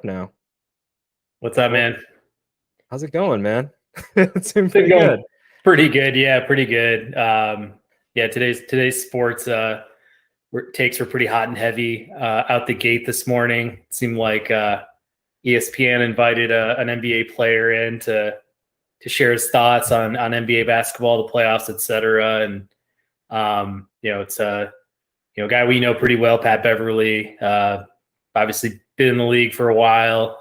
up now. What's up, man? How's it going, man? It's been Been pretty going good. pretty good. Yeah, pretty good. Yeah, today's sports takes were pretty hot and heavy out the gate this morning. It seemed like ESPN invited an NBA player in to share his thoughts on NBA basketball, the playoffs, etc. And it's a guy we know pretty well, Pat Beverley. Obviously, been in the league for a while.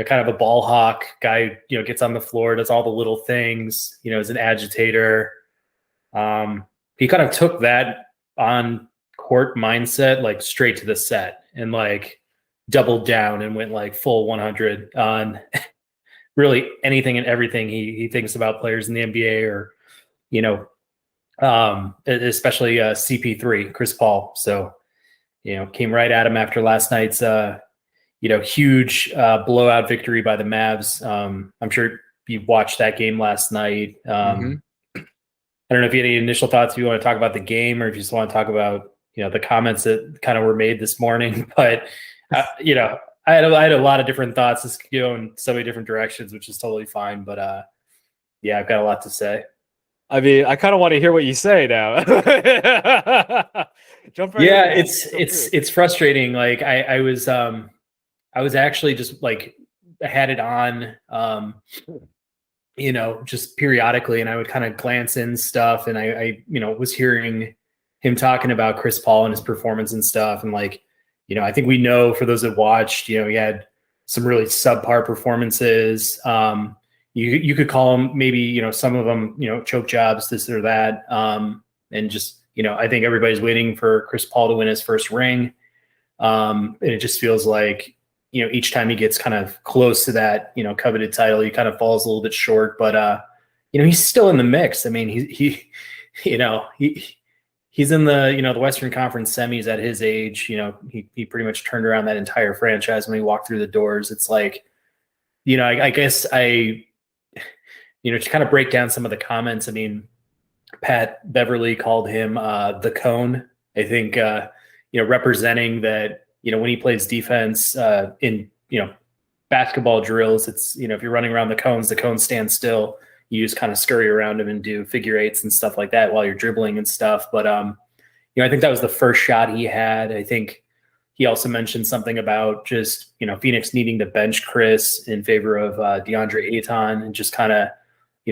Kind of a ball hawk guy, gets on the floor, does all the little things, is an agitator. He kind of took that on court mindset, like straight to the set and like doubled down and went like full 100 on really anything and everything he thinks about players in the NBA or, especially CP3, Chris Paul. So, came right at him after last night's, huge blowout victory by the Mavs. I'm sure you watched that game last night. I don't know if you had any initial thoughts if you want to talk about the game or if you just want to talk about, the comments that kind of were made this morning. But, I had a lot of different thoughts. This could go in so many different directions, which is totally fine. But, yeah, I've got a lot to say. I mean, I kind of want to hear what you say now. Jump right in. It's frustrating. Like I was actually just like I had it on, just periodically, and I would kind of glance in stuff, and I was hearing him talking about Chris Paul and his performance and stuff, and like, I think we know for those that watched, he had some really subpar performances. You could call them maybe, some of them, choke jobs, this or that. And just, I think everybody's waiting for Chris Paul to win his first ring. And it just feels like, each time he gets kind of close to that, coveted title, he kind of falls a little bit short, but, he's still in the mix. I mean, he's in the, the Western Conference semis at his age. He pretty much turned around that entire franchise when he walked through the doors. It's like, I guess to kind of break down some of the comments. I mean, Pat Beverley called him the cone. I think, representing that, when he plays defense in, basketball drills, it's, if you're running around the cones stand still. You just kind of scurry around them and do figure eights and stuff like that while you're dribbling and stuff. But, I think that was the first shot he had. I think he also mentioned something about just, Phoenix needing to bench Chris in favor of DeAndre Ayton and just kind of,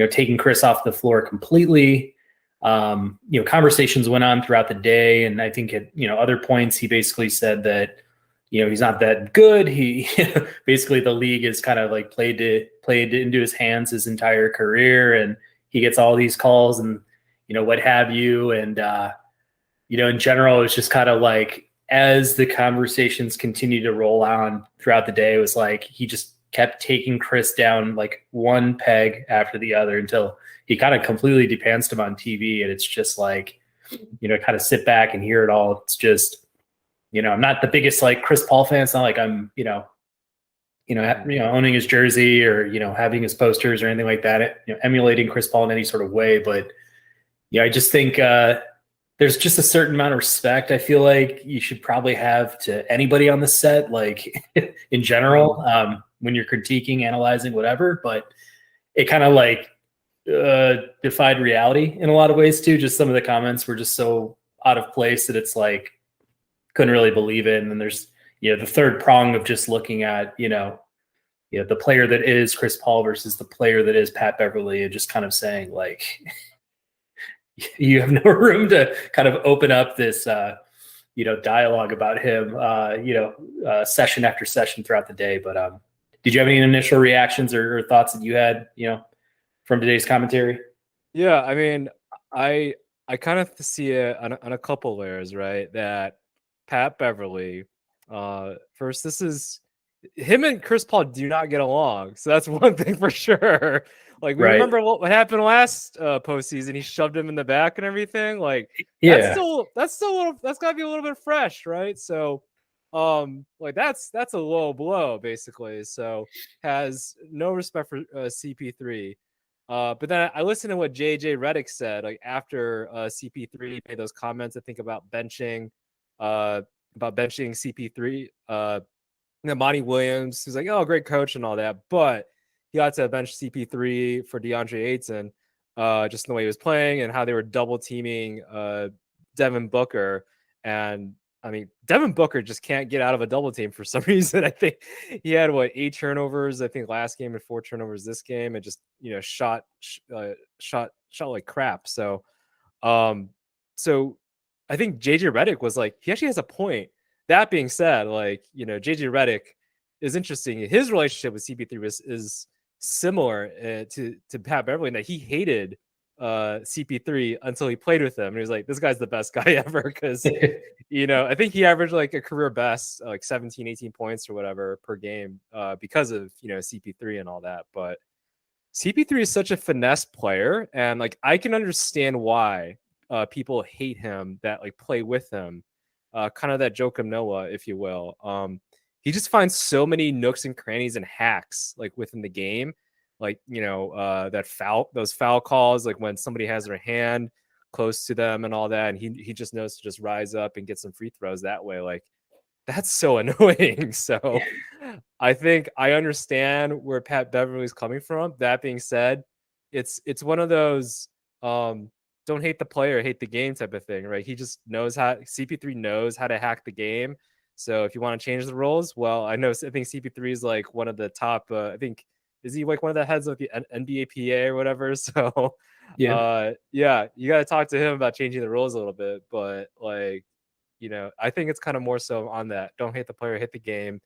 taking Chris off the floor completely. Conversations went on throughout the day. And I think at, other points, he basically said that, he's not that good. He basically the league is kind of like played into his hands his entire career. And he gets all these calls and, what have you. And, in general, it's just kind of like, as the conversations continue to roll on throughout the day, it was like, he just kept taking Chris down like one peg after the other until he kind of completely depanced him on TV. And it's just like, kind of sit back and hear it all. It's just, I'm not the biggest like Chris Paul fan. It's not like I'm, owning his jersey or, having his posters or anything like that, emulating Chris Paul in any sort of way. But I just think there's just a certain amount of respect I feel like you should probably have to anybody on the set, like in general, when you're critiquing, analyzing, whatever. But it kind of like defied reality in a lot of ways too. Just some of the comments were just so out of place that it's like, couldn't really believe it. And then there's, the third prong of just looking at, the player that is Chris Paul versus the player that is Pat Beverley, and just kind of saying like, you have no room to kind of open up this, dialogue about him, session after session throughout the day. But did you have any initial reactions or thoughts that you had, from today's commentary? Yeah, I mean, I kind of see it on a couple layers, right? That Pat Beverley, first, this is him and Chris Paul do not get along, so that's one thing for sure. Like, we remember what happened last postseason. He shoved him in the back and everything. Like, that's still that's gotta be a little bit fresh, right? So, like that's a low blow basically. So has no respect for CP3. But then I listened to what JJ Redick said, like after CP3 made those comments, I think about benching CP3. Monty Williams, who's like, oh, great coach and all that, but he got to bench CP3 for DeAndre Ayton, just in the way he was playing and how they were double teaming Devin Booker. And I mean, Devin Booker just can't get out of a double team for some reason. I think he had 8 turnovers, I think last game, and 4 turnovers this game, and just shot like crap. So so I think JJ Redick was like, he actually has a point. That being said, like, JJ Redick is interesting. His relationship with CP3 is similar to Pat Beverley, in that he hated CP3 until he played with him. And he was like, this guy's the best guy ever. Because, I think he averaged like a career best, like 17, 18 points or whatever per game because of, CP3 and all that. But CP3 is such a finesse player. And like, I can understand why people hate him that like play with him. Kind of that Joakim Noah, if you will. He just finds so many nooks and crannies and hacks like within the game, like those foul calls, like when somebody has their hand close to them and all that, and he just knows to just rise up and get some free throws that way. Like, that's so annoying. So I think I understand where Pat Beverley's coming from. That being said, it's one of those don't hate the player, hate the game type of thing, right? He just knows CP3 knows how to hack the game. So if you want to change the rules, well, I think CP3 is like one of the top, is he like one of the heads of the NBA PA or whatever? So yeah, you got to talk to him about changing the rules a little bit. But like, I think it's kind of more so on that. Don't hate the player, hate the game.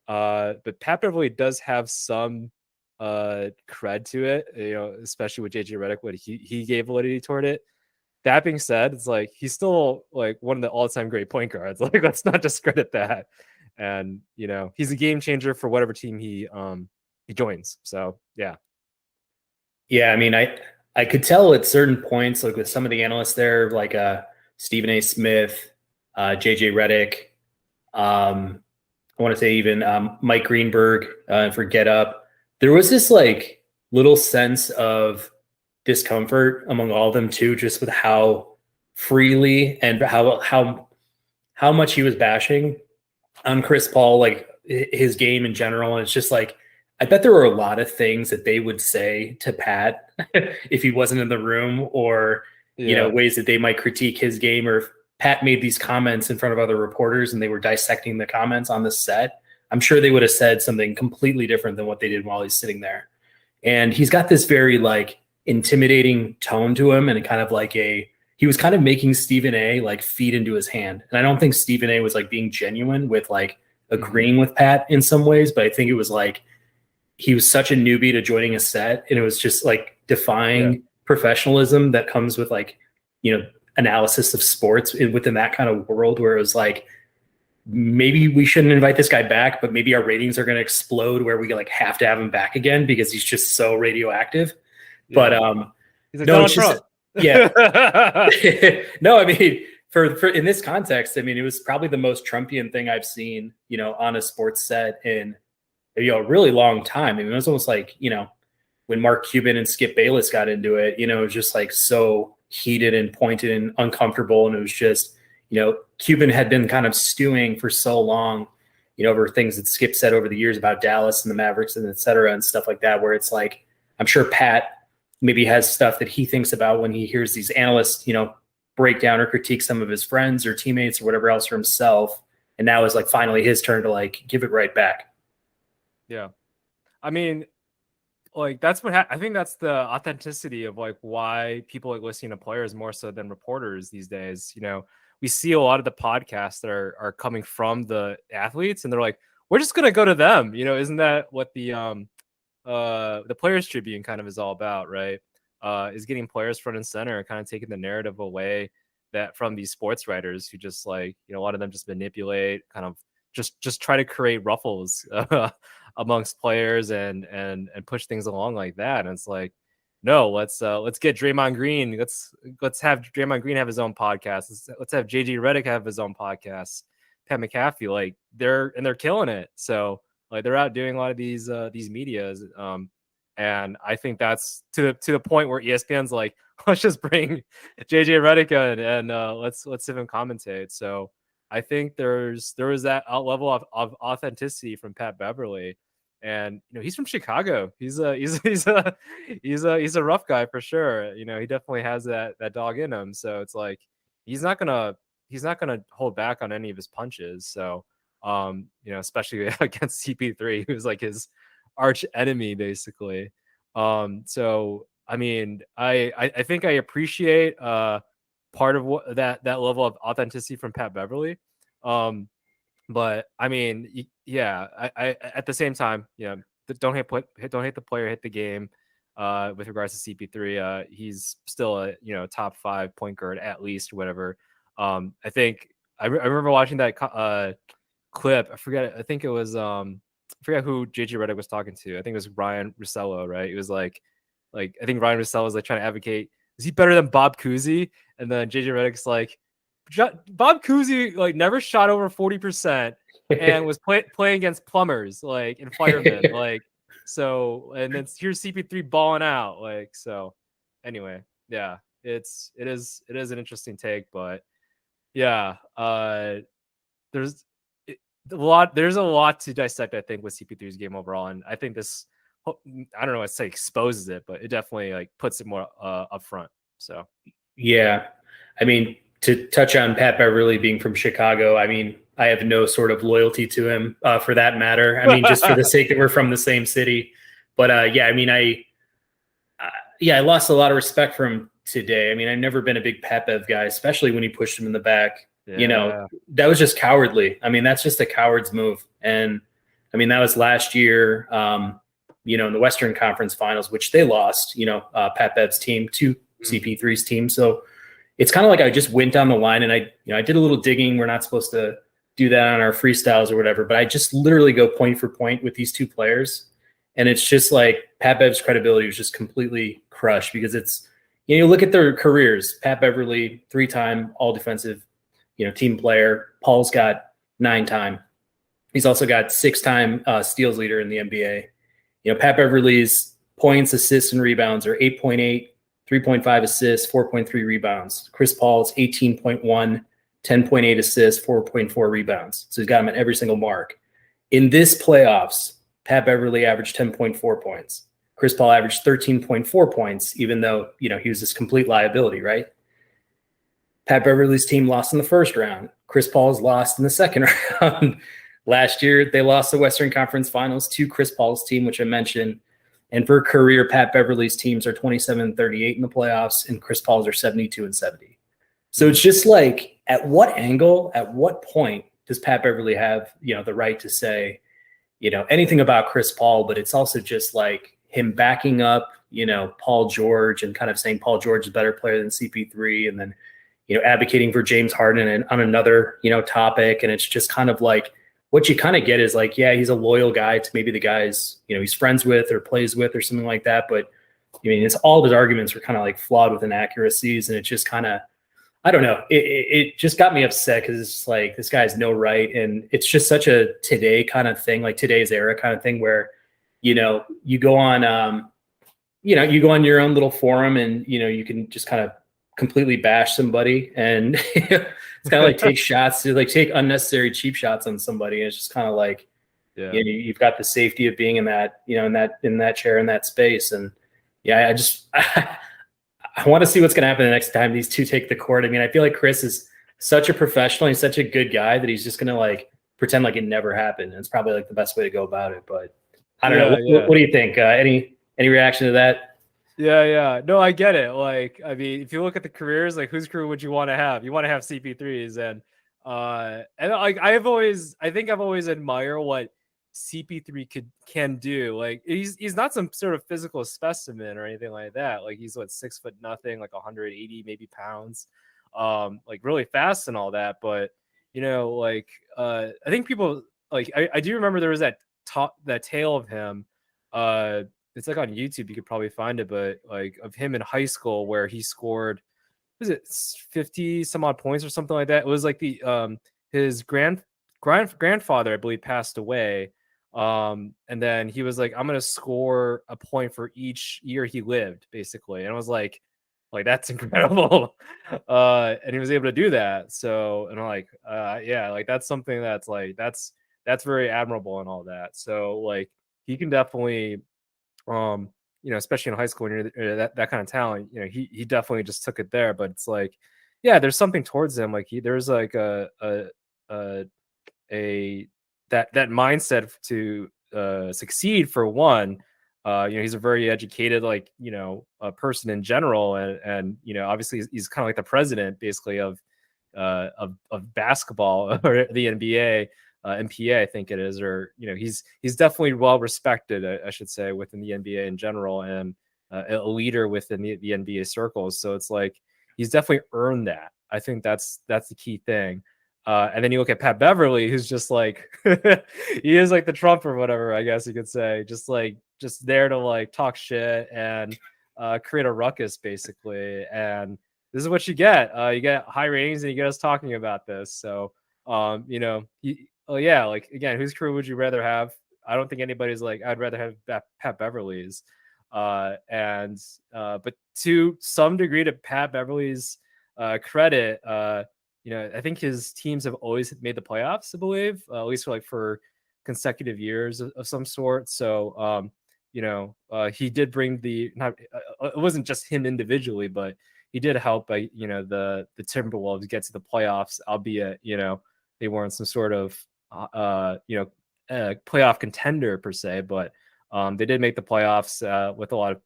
But Pat Beverley does have some cred to it, especially with JJ Redick, what he gave validity toward it. That being said, it's like he's still like one of the all-time great point guards. Like, let's not discredit that. And he's a game changer for whatever team he joins. So yeah. I mean, I could tell at certain points, like with some of the analysts there, like Stephen A. Smith, JJ Redick, I want to say even Mike Greenberg for Get Up. There was this like little sense of discomfort among all of them too, just with how freely and how much he was bashing on Chris Paul, like his game in general. And it's just like, I bet there were a lot of things that they would say to Pat if he wasn't in the room, or ways that they might critique his game, or if Pat made these comments in front of other reporters and they were dissecting the comments on the set, I'm sure they would have said something completely different than what they did while he's sitting there. And he's got this very like intimidating tone to him, and kind of like he was kind of making Stephen A like feed into his hand. And I don't think Stephen A was like being genuine with like agreeing with Pat in some ways, but I think it was like he was such a newbie to joining a set, and it was just like defying professionalism that comes with like, analysis of sports within that kind of world, where it was like, maybe we shouldn't invite this guy back, but maybe our ratings are going to explode where we like have to have him back again because he's just so radioactive. But he's like, no, no, I mean, for in this context, I mean, it was probably the most Trumpian thing I've seen, on a sports set in a really long time. I mean, it was almost like, when Mark Cuban and Skip Bayless got into it, it was just like so heated and pointed and uncomfortable. And it was just, Cuban had been kind of stewing for so long, over things that Skip said over the years about Dallas and the Mavericks and et cetera and stuff like that, where it's like, I'm sure Pat maybe has stuff that he thinks about when he hears these analysts, break down or critique some of his friends or teammates or whatever else for himself. And now is like finally his turn to like give it right back. Yeah. I mean, like that's what I think that's the authenticity of like why people like listening to players more so than reporters these days. We see a lot of the podcasts that are coming from the athletes, and they're like, we're just gonna go to them. Isn't that what the Players Tribune kind of is all about, right? Is getting players front and center and kind of taking the narrative away that from these sports writers who just like, a lot of them just manipulate, kind of just try to create ruffles amongst players and push things along like that. And it's like, no, let's get Draymond Green. Let's have Draymond Green have his own podcast. Let's have JJ Redick have his own podcast. Pat McAfee, like they're killing it. So like they're out doing a lot of these medias. And I think that's to the point where ESPN's like, let's just bring JJ Redick in and let's have him commentate. So I think there was that level of authenticity from Pat Beverley, and he's from Chicago. He's a rough guy for sure. He definitely has that dog in him. So it's like he's not gonna hold back on any of his punches. So especially against CP3, who's like his arch enemy basically. So I mean, I think I appreciate part of what that level of authenticity from Pat Beverley. But I mean, yeah, I at the same time, don't hate the player, hit the game. With regards to CP3, he's still a top 5 point guard at least, whatever. I think I remember watching that clip. I forget. I think it was I forget who JJ Redick was talking to. I think it was Ryan Russello, right? It was like I think Ryan Russello was like trying to advocate, is he better than Bob Cousy? And then JJ Redick's like, Bob Cousy like never shot over 40% and was playing against plumbers like and firemen like. So, and then here's CP3 balling out like. So anyway, yeah, it is an interesting take, but yeah, there's a lot to dissect, I think, with CP3's game overall, and I think this, I don't know, I'd say exposes it, but it definitely like puts it more up front. So yeah, I mean, to touch on Pat Beverley being from Chicago, I mean, I have no sort of loyalty to him for that matter. I mean, just for the sake that we're from the same city. But yeah, I mean, I lost a lot of respect for him today. I mean, I've never been a big Pat Bev guy, especially when he pushed him in the back. yeah. That was just cowardly. I mean, that's just a coward's move. And I mean, that was last year, in the Western Conference Finals, which they lost, Pat Bev's team to CP3's team. So it's kind of like I just went down the line and I did a little digging. We're not supposed to do that on our freestyles or whatever, but I just literally go point for point with these two players. And it's just like Pat Bev's credibility was just completely crushed because it's, you look at their careers. Pat Beverley, 3-time all defensive, team player. Paul's got 9-time. He's also got 6-time steals leader in the NBA. Pat Beverley's points, assists, and rebounds are 8.8, 3.5 assists, 4.3 rebounds. Chris Paul's 18.1, 10.8 assists, 4.4 rebounds. So he's got him at every single mark. In this playoffs, Pat Beverley averaged 10.4 points. Chris Paul averaged 13.4 points, even though, he was this complete liability, right? Pat Beverley's team lost in the first round. Chris Paul's lost in the second round. Last year, they lost the Western Conference Finals to Chris Paul's team, which I mentioned. And for career, Pat Beverley's teams are 27-38 in the playoffs, and Chris Paul's are 72-70. So it's just like, at what angle, at what point does Pat Beverley have, the right to say, anything about Chris Paul? But it's also just like him backing up, Paul George and kind of saying Paul George is a better player than CP3, and then, advocating for James Harden on another, topic. And it's just kind of like, what you kind of get is like, yeah, he's a loyal guy to maybe the guys, he's friends with or plays with or something like that. But I mean, it's all of his arguments were kind of like flawed with inaccuracies. And it just kind of, I don't know. It just got me upset because it's like, this guy has no right. And it's just such a today kind of thing, like today's era kind of thing where, you go on, you go on your own little forum and, you can just kind of completely bash somebody and it's kind of like take shots to like take unnecessary cheap shots on somebody. And it's just kind of like, Yeah. You've got the safety of being in that, in that chair, in that space. And yeah, I want to see what's going to happen the next time these two take the court. I mean, I feel like Chris is such a professional. He's such a good guy that he's just going to like pretend like it never happened. And it's probably like the best way to go about it. But I don't know. What do you think? Any reaction to that? Yeah. No, I get it. Like, I mean, if you look at the careers, like whose career would you want to have? You want to have CP3's, and like I've always admired what CP3 can do. Like he's not some sort of physical specimen or anything like that. Like he's 6 foot nothing, like 180 maybe pounds, like really fast and all that. But I think people like I do remember there was that tale of him. It's like on YouTube, you could probably find it, but like of him in high school where he scored, was it 50 some odd points or something like that? It was like his grandfather, I believe, passed away. And then he was like, I'm gonna score a point for each year he lived, basically. And I was like, Like that's incredible. And he was able to do that. So, and I'm like, yeah, like that's something that's like, that's very admirable and all that. So like he can definitely, especially in high school when you're that kind of talent, he definitely just took it there. But it's like, yeah, there's something towards him. Like there's like a that mindset to succeed for one. He's a very educated, like, a person in general, and obviously he's kind of like the president basically of basketball or the NBA, MPA, I think it is, or he's definitely well respected, I should say, within the NBA in general, and a leader within the NBA circles. So it's like he's definitely earned that. I think that's the key thing. And then you look at Pat Beverley, who's just like he is like the Trump or whatever, I guess you could say, just there to like talk shit and create a ruckus basically. And this is what you get. You get high ratings and you get us talking about this. So yeah, like again, whose crew would you rather have? I don't think anybody's like, I'd rather have Pat Beverley's. But to some degree, to Pat Beverley's credit, I think his teams have always made the playoffs, I believe, at least for consecutive years of some sort. So, he did bring it wasn't just him individually, but he did help, the Timberwolves get to the playoffs, albeit, they weren't some sort of, playoff contender per se, but they did make the playoffs with a lot of,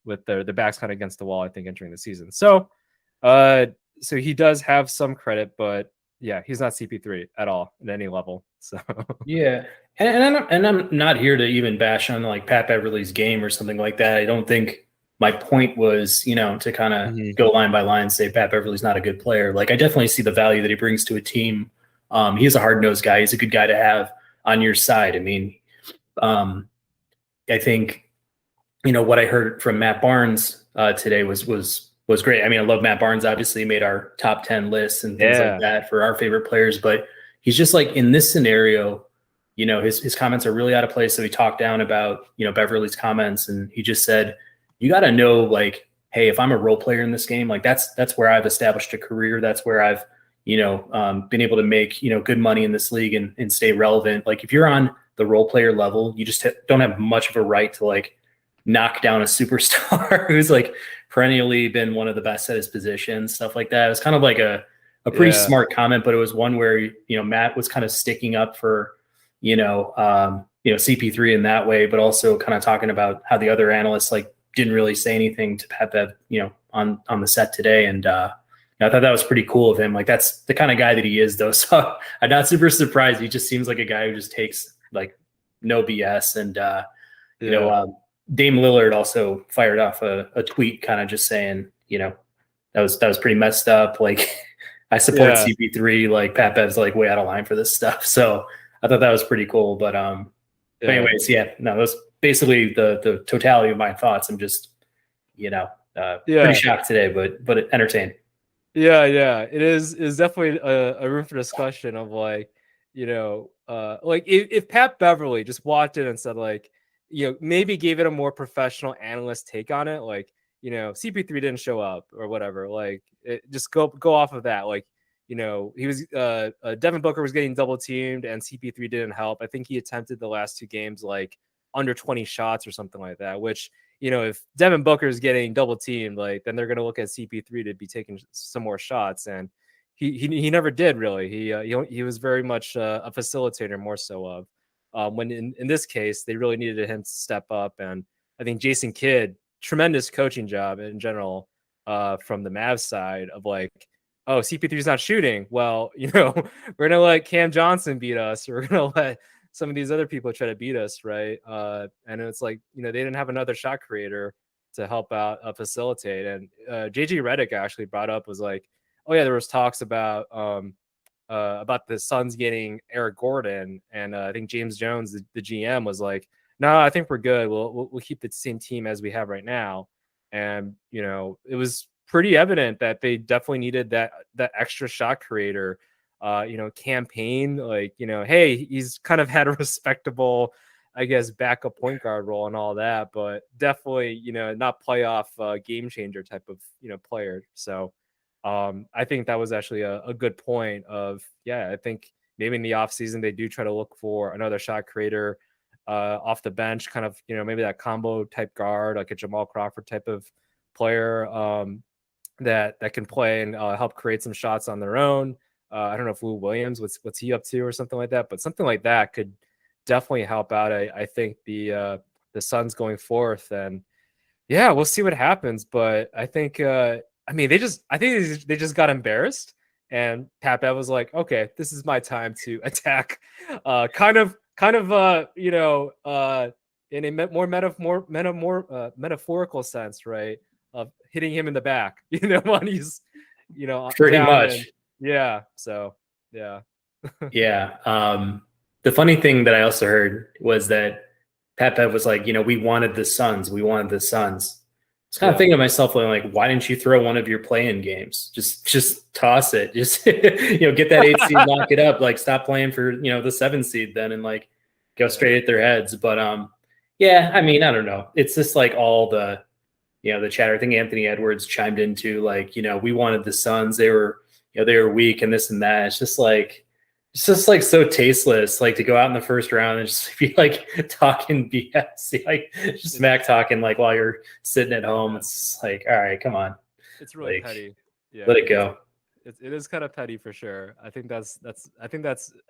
with their backs kind of against the wall, I think, entering the season. So, so he does have some credit, but yeah, he's not CP3 at all at any level. So yeah, and I'm not here to even bash on like Pat Beverley's game or something like that. I don't think my point was, to kind of go line by line and say Pat Beverley's not a good player. Like I definitely see the value that he brings to a team. He's a hard-nosed guy. He's a good guy to have on your side. I mean, I think what I heard from Matt Barnes today was great. I mean, I love Matt Barnes. Obviously, made our top 10 lists and things like that for our favorite players. But he's just like in this scenario, his comments are really out of place. So he talked down about Beverley's comments, and he just said, "You got to know, like, hey, if I'm a role player in this game, like that's where I've established a career. That's where I've been able to make good money in this league and stay relevant. Like if you're on the role player level, you just don't have much of a right to like knock down a superstar who's like perennially been one of the best at his position, stuff like that." It was kind of like a pretty smart comment, but it was one where Matt was kind of sticking up for CP3 in that way, but also kind of talking about how the other analysts like didn't really say anything to Pat Bev on the set today. And I thought that was pretty cool of him. Like that's the kind of guy that he is, though. So I'm not super surprised. He just seems like a guy who just takes like no BS. And Dame Lillard also fired off a tweet kind of just saying, that was pretty messed up. Like I support CP3, like Pat Bev's like way out of line for this stuff. So I thought that was pretty cool. But anyways, that's basically the totality of my thoughts. I'm just, pretty shocked today, but entertained. Yeah, it is definitely a room for discussion of like, like if Pat Beverley just walked in and said like, maybe gave it a more professional analyst take on it, like, CP3 didn't show up or whatever, like just go off of that. Like, he was Devin Booker was getting double teamed and CP3 didn't help. I think he attempted the last two games like under 20 shots or something like that, which, if Devin Booker is getting double teamed, like then they're going to look at CP3 to be taking some more shots. And he never did really. He was very much a facilitator more so of when in this case, they really needed him to step up. And I think Jason Kidd, tremendous coaching job in general from the Mavs side of like, oh, CP3 is not shooting. Well, we're going to let Cam Johnson beat us. We're going to let some of these other people try to beat us, right? And it's like, they didn't have another shot creator to help out facilitate. And JJ Redick actually brought up was like, oh yeah, there was talks about the Suns getting Eric Gordon, and I think James Jones, the GM, was like, no, I think we're good. We'll keep the same team as we have right now. And it was pretty evident that they definitely needed that extra shot creator. Campaign, like, hey, he's kind of had a respectable I guess, backup point guard role and all that, but definitely, not playoff game changer type of, player. So I think that was actually a good point of, I think maybe in the offseason they do try to look for another shot creator off the bench, kind of, maybe that combo type guard, like a Jamal Crawford type of player that can play and help create some shots on their own. I don't know if Lou Williams, what's he up to or something like that, but something like that could definitely help out. I think the Suns going forth, and we'll see what happens. But I think they just got embarrassed, and Pat Bev was like, okay, this is my time to attack, kind of in a more metaphorical sense, right? Of hitting him in the back, when he's, pretty down much. So yeah. The funny thing that I also heard was that Pat Bev was like, we wanted the Suns. We wanted the Suns. I was kind of thinking to myself, like, why didn't you throw one of your play-in games? Just toss it. Just, get that 8 seed, lock it up. Like, stop playing for, the 7 seed then and, like, go straight at their heads. But, I mean, I don't know. It's just, like, all the, the chatter. I think Anthony Edwards chimed into, like, we wanted the Suns. They were, they were weak and this and that. It's just like so tasteless, like to go out in the first round and just be like talking BS, like just smack talking, like while you're sitting at home. It's like, all right, come on. It's really petty. Yeah, let it go. It is kind of petty for sure. I think that's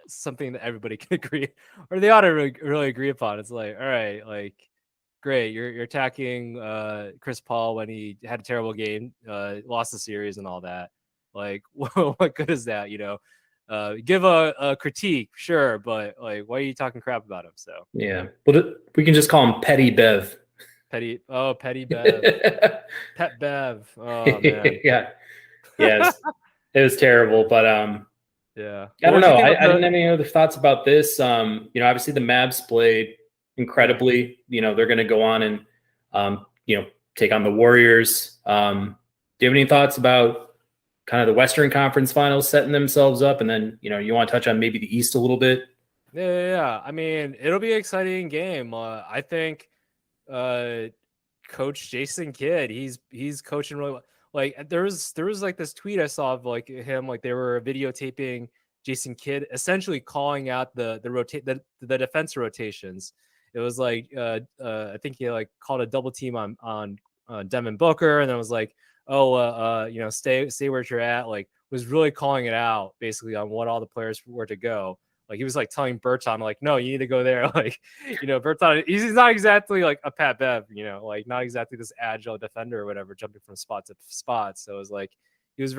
something that everybody can agree, or they ought to really agree upon. It's like, all right, like, great, you're attacking Chris Paul when he had a terrible game, lost the series and all that. Like, what good is that? Give a critique, sure, but like, why are you talking crap about him? So but we can just call him Petty Bev. Petty Bev. Pet Bev. Oh man. Yes, it was terrible, but I don't know. I didn't have any other thoughts about this. Obviously the Mavs played incredibly. They're going to go on and take on the Warriors. Do you have any thoughts about kind of the Western Conference Finals setting themselves up, and then you want to touch on maybe the East a little bit? Yeah. I mean, it'll be an exciting game. I think Coach Jason Kidd, he's coaching really well. Like there was like this tweet I saw of like him, like they were videotaping Jason Kidd essentially calling out the defense rotations. It was like I think he like called a double team on Devin Booker, and then was like, stay where you're at. Like, was really calling it out basically on what all the players were to go. Like, he was like telling Berton, like, no, you need to go there. Like, Berton, he's not exactly like a Pat Bev, like not exactly this agile defender or whatever, jumping from spot to spot. So it was like, he was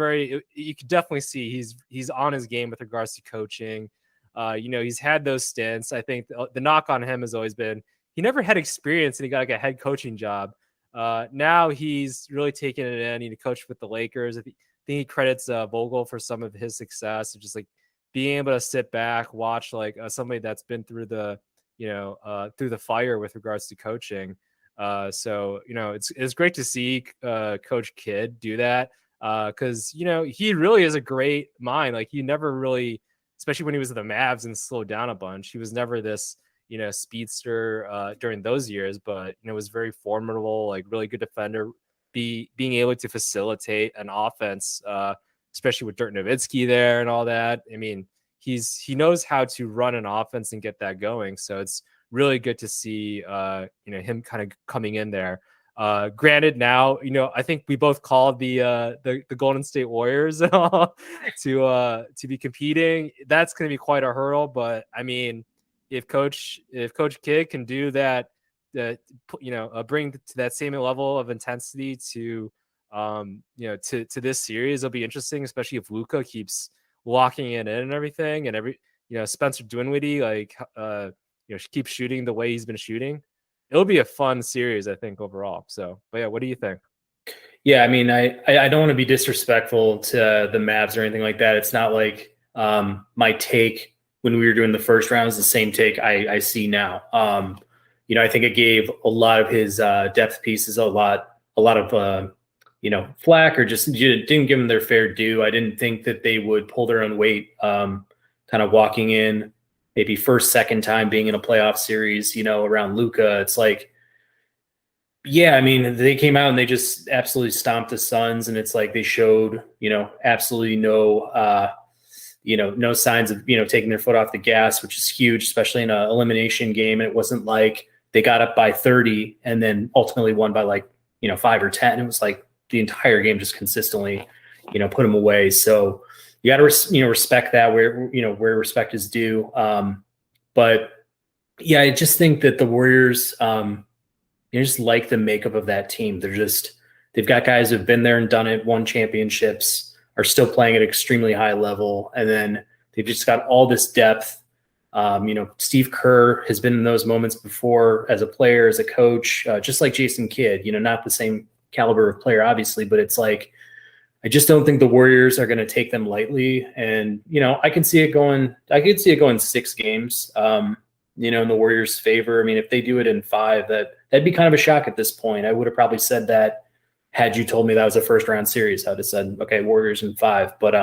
you could definitely see he's on his game with regards to coaching. He's had those stints. I think the knock on him has always been he never had experience and he got like a head coaching job. Now he's really taken it in. He coached with the Lakers. I think he credits Vogel for some of his success of just like being able to sit back, watch like somebody that's been through the fire with regards to coaching. So it's great to see Coach Kidd do that because he really is a great mind. Like he never really, especially when he was at the Mavs and slowed down a bunch, he was never this speedster during those years, but was very formidable, like really good defender, being able to facilitate an offense, especially with Dirk Nowitzki there and all that. I mean, he knows how to run an offense and get that going. So it's really good to see him kind of coming in there. Granted, now I think we both called the Golden State Warriors to be competing. That's going to be quite a hurdle, but I mean, if Coach Kidd can do that, bring to that same level of intensity to this series, it'll be interesting, especially if Luka keeps locking it in and everything, and Spencer Dinwiddie keeps shooting the way he's been shooting. It'll be a fun series, I think, overall. So, but yeah, what do you think? Yeah, I mean, I don't want to be disrespectful to the Mavs or anything like that. It's not like my take when we were doing the first round is the same take I see now. I think it gave a lot of his depth pieces a lot of flack, or just didn't give them their fair due. I didn't think that they would pull their own weight, kind of walking in maybe first, second time being in a playoff series, around Luka. It's like, yeah, I mean, they came out and they just absolutely stomped the Suns, and it's like they showed, absolutely no signs of, taking their foot off the gas, which is huge, especially in an elimination game. And it wasn't like they got up by 30 and then ultimately won by like, 5 or 10. It was like the entire game just consistently, put them away. So you got to, respect that where respect is due. But yeah, I just think that the Warriors, just like the makeup of that team. They've got guys who've been there and done it, won championships, are still playing at extremely high level. And then they've just got all this depth. Steve Kerr has been in those moments before as a player, as a coach, just like Jason Kidd, not the same caliber of player, obviously, but it's like, I just don't think the Warriors are going to take them lightly. And, I could see it going 6 games, in the Warriors' favor. I mean, if they do it in 5, that'd be kind of a shock at this point. I would have probably said that had you told me that was a first round series. I'd have said, okay, Warriors in 5. But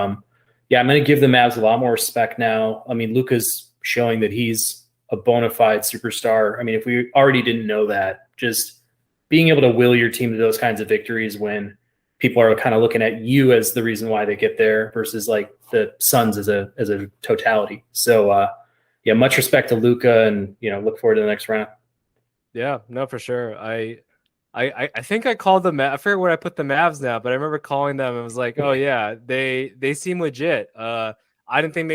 yeah, I'm going to give the Mavs a lot more respect now. I mean, Luka's showing that he's a bona fide superstar. I mean, if we already didn't know that, just being able to will your team to those kinds of victories when people are kind of looking at you as the reason why they get there versus like the Suns as a totality. So yeah, much respect to Luka, and look forward to the next round. Yeah, no, for sure. I think I called them. I forget where I put the Mavs now, but I remember calling them and was like, "Oh yeah, they seem legit." I didn't think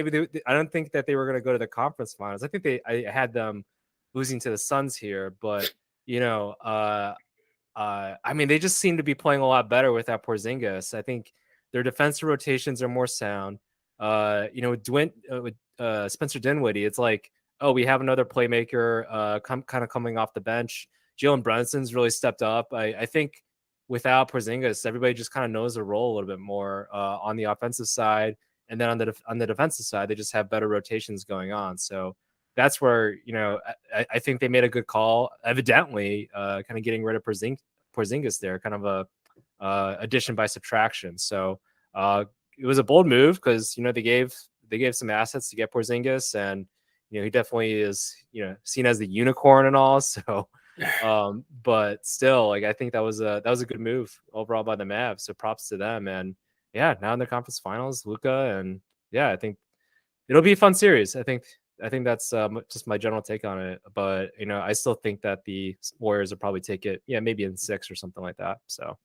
I don't think that they were going to go to the conference finals. I think I had them losing to the Suns here, but I mean, they just seem to be playing a lot better without Porzingis. I think their defensive rotations are more sound. With Spencer Dinwiddie, it's like, oh, we have another playmaker kind of coming off the bench. Jalen Brunson's really stepped up. I think without Porzingis, everybody just kind of knows their role a little bit more on the offensive side, and then on the defensive side, they just have better rotations going on. So that's where I think they made a good call. Evidently, kind of getting rid of Porzingis there, kind of a addition by subtraction. So it was a bold move because they gave some assets to get Porzingis, and he definitely is seen as the unicorn and all. So, but still, like, I think that was a good move overall by the Mavs. So props to them. And yeah, now in the conference finals, Luka, and yeah, I think it'll be a fun series. I think that's just my general take on it. But I still think that the Warriors will probably take it, maybe in 6 or something like that. So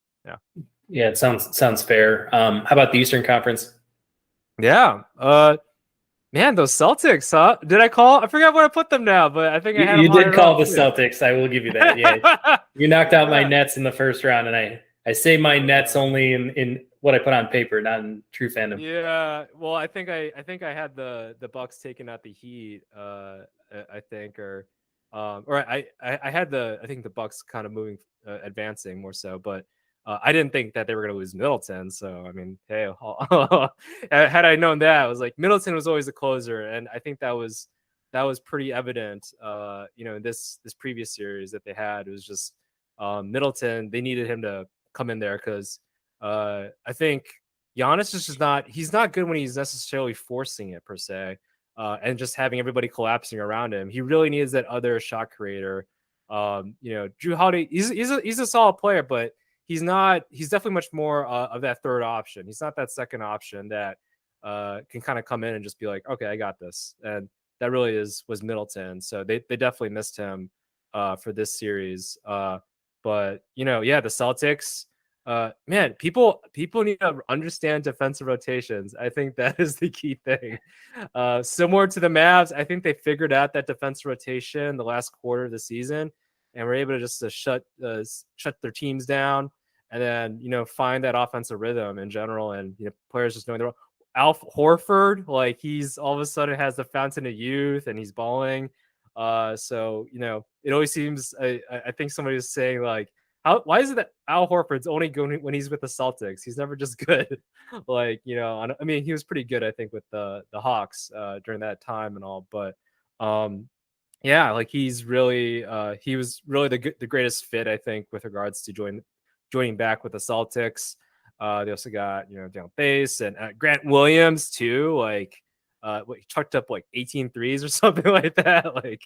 yeah, it sounds fair. How about the Eastern Conference? Yeah, man, those Celtics, huh? Did I call? I forgot where I put them now, but I think I had you them did call the Celtics. I will give you that. Yeah, you knocked out my Nets in the first round, and I say my Nets only in what I put on paper, not in true fandom. Yeah, well, I think I had the Bucks taking out the Heat. I think, or I had the Bucks kind of moving, advancing more so, but I didn't think that they were going to lose Middleton. So I mean, hey, had I known that, I was like, Middleton was always the closer, and I think that was pretty evident. In this previous series that they had, it was just Middleton. They needed him to come in there because I think Giannis is just he's not good when he's necessarily forcing it per se, and just having everybody collapsing around him. He really needs that other shot creator. Drew Holiday, he's a solid player, but he's definitely much more of that third option. He's not that second option that can kind of come in and just be like, okay, I got this. And that really was Middleton. So they definitely missed him for this series. But the Celtics, man, people need to understand defensive rotations. I think that is the key thing. Similar to the Mavs, I think they figured out that defensive rotation the last quarter of the season, and were able to just shut their teams down, and then find that offensive rhythm in general, and players just knowing their role. Al Horford, like, he's all of a sudden has the fountain of youth and he's balling. So it always seems, I think somebody was saying, like, why is it that Al Horford's only good when he's with the Celtics? He's never just good. Like, I mean, he was pretty good, I think, with the Hawks during that time and all. But yeah, like, he's really he was really the greatest fit, I think, with regards to joining back with the Celtics. They also got Dale Bass and Grant Williams too. Like, he chucked up like 18 threes or something like that. Like,